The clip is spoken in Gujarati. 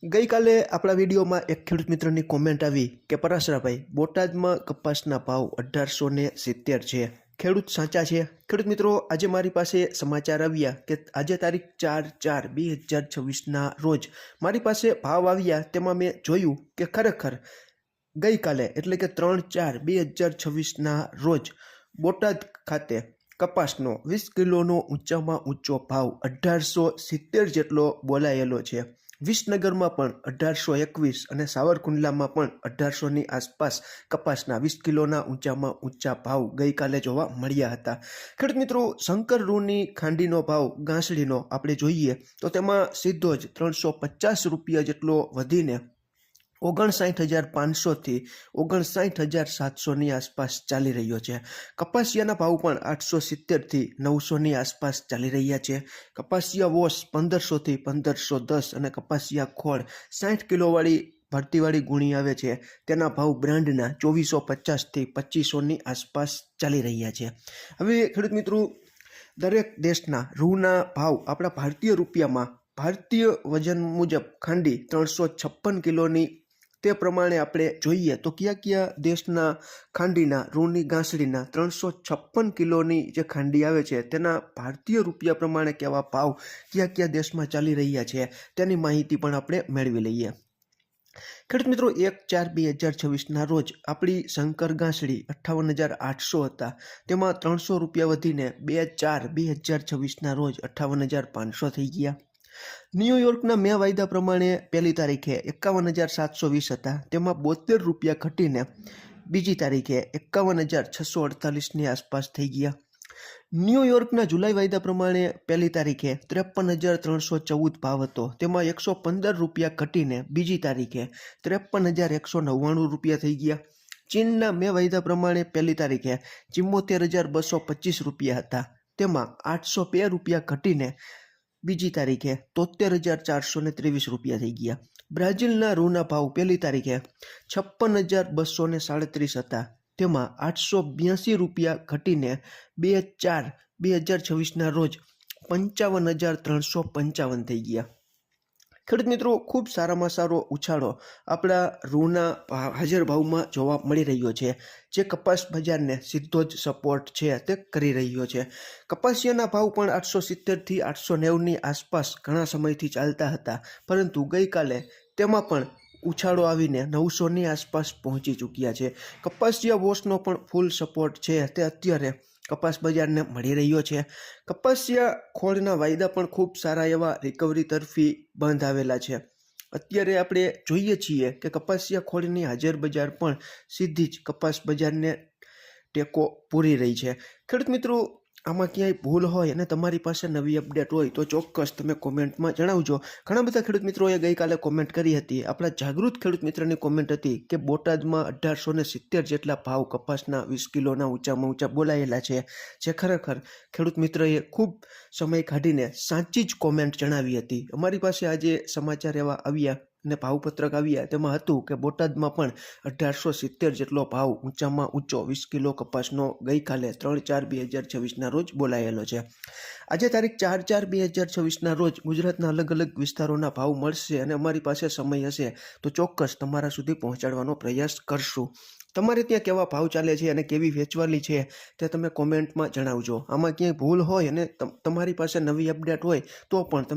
गई काले अपना वीडियो में एक खेडूत मित्र की कॉमेंट आई कि पराशरा भाई बोटाद में कपासना भाव 1870 है। खेडूत साचा है। खेडूत मित्रों आज मारी पासे समाचार आव्या कि आज तारीख 4/4/2026 ना रोज मारी पासे भाव आव्या तेमां मैं जोयुं कि खरेखर गई काले एटले के 3/4/2026 ना रोज बोटाद खाते कपासनो 20 किलोनो ऊंचामां ऊंचो भाव 1870 जेटलो बोलायेलो छे। विसनगर में 1821 और सावरकुंडला में 1800 ની आसपास कपासना 20 किलोना ऊंचामां ऊंचा भाव गई काले जोवा मळ्या हता। खेडूत मित्रों शंकर रूनी खांडीनो भाव गांसडीनो आपणे जोईए तो तेमां सीधो ज 350 रुपया जेटलो वधीने 59,500 થી 59,700 ની આસપાસ ચાલી રહ્યો છે। કપાસિયાના ભાવ પણ 870 થી 900 ની આસપાસ ચાલી રહ્યા છે। કપાસિયા વોશ 1500 થી 1510 અને કપાસિયા ખોળ 60 કિલોવાળી ભરતીવાળી ગુણી આવે છે તેના ભાવ બ્રાન્ડના 2450 થી 2500 ની આસપાસ ચાલી રહ્યા છે। હવે ખેડૂત મિત્રો દરેક દેશના રૂના ભાવ આપણા ભારતીય રૂપિયામાં ભારતીય વજન મુજબ ખાંડી 356 કિલોની તે પ્રમાણે આપણે જોઈએ તો કયા કયા દેશના ખાંડીના રૂની ગાંસડીના 356 કિલોની જે ખાંડી આવે છે તેના ભારતીય રૂપિયા પ્રમાણે કેવા ભાવ કયા કયા દેશમાં ચાલી રહ્યા છે તેની માહિતી પણ આપણે મેળવી લઈએ। ખેડૂત મિત્રો 1/4/2026 ના રોજ આપણી શંકર ગાંસડી 58,800 હતા તેમાં 300 રૂપિયા વધીને 2/4/2026 ના રોજ 58,500 થઈ ગયા। न्यूयॉर्कना मे वायदा प्रमाणे पहली तारीखे 51,720 था तेमां 72 रुपया घटीने बीजी तारीखे 51,648 ની आसपास थई गया। न्यूयॉर्कना जुलाई वायदा प्रमाणे पहली तारीखे 53,314 भाव हतो तेमां 115 रुपया घटीने बीजी तारीखे 53,199 रुपया थई गया। चीनना मे वायदा प्रमाणे पहली तारीखे 74,225 रुपया हता तेमां 802 रुपया घटीने बीजी तारीखे 73,423 रुपया थी गया। ब्राजीलना रूना भाव पहली तारीखे 56,237 था तेमां 882 रुपया घटीने 2/4/2026 ना रोज 55,355 थी गया। ખેડૂત મિત્રો ખૂબ સારામાં સારો ઉછાળો આપણા રૂના હાજર ભાવમાં જોવા મળી રહ્યો છે જે કપાસ બજારને સીધો જ સપોર્ટ છે તે કરી રહ્યો છે। કપાસિયાના ભાવ પણ 870 થી 890 ની આસપાસ ઘણા સમયથી ચાલતા હતા પરંતુ ગઈકાલે તેમાં પણ ઉછાળો આવીને 900 ની આસપાસ પહોંચી ચૂક્યા છે। કપાસિયા વોશનો પણ ફૂલ સપોર્ટ છે તે અત્યારે કપાસ બજારને મળી રહ્યો છે। કપાસિયા ખોળના વાયદા પણ ખૂબ સારા એવા રિકવરી તરફી બંધ આવેલા છે। અત્યારે આપણે જોઈએ છીએ કે કપાસિયા ખોળની હાજર બજાર પણ સીધી જ કપાસ બજારને ટેકો પૂરી રહી છે। ખેડૂત મિત્રો આમાં ક્યાંય ભૂલ હોય અને તમારી પાસે નવી અપડેટ હોય તો ચોક્કસ તમે કોમેન્ટમાં જણાવજો। ઘણા બધા ખેડૂત મિત્રોએ ગઈકાલે કોમેન્ટ કરી હતી, આપણા જાગૃત ખેડૂત મિત્રની કોમેન્ટ હતી કે બોટાદમાં 1870 જેટલા ભાવ કપાસના 20 કિલોના ઊંચામાં ઊંચા બોલાયેલા છે, જે ખરેખર ખેડૂત મિત્રએ ખૂબ સમય કાઢીને સાચી જ કોમેન્ટ જણાવી હતી। અમારી પાસે આજે સમાચાર એવા આવ્યા અને ભાવપત્રક આવ્યા તેમાં હતું કે બોટાદમાં પણ 1870 જેટલો ભાવ ઊંચામાં ઊંચો 20 કિલો કપાસનો ગઈકાલે 3/4/2026 ના રોજ બોલાયેલો છે। આજે તારીખ 4/4/2026 ના રોજ ગુજરાતના અલગ અલગ વિસ્તારોના ભાવ મળશે અને અમારી પાસે સમય હશે તો ચોક્કસ તમારા સુધી પહોંચાડવાનો પ્રયાસ કરશું। તમારે ત્યાં કેવા ભાવ ચાલે છે અને કેવી વેચવાલી છે તે તમે કોમેન્ટમાં જણાવજો। આમાં ક્યાંય ભૂલ હોય અને તમારી પાસે નવી અપડેટ હોય તો પણ તમે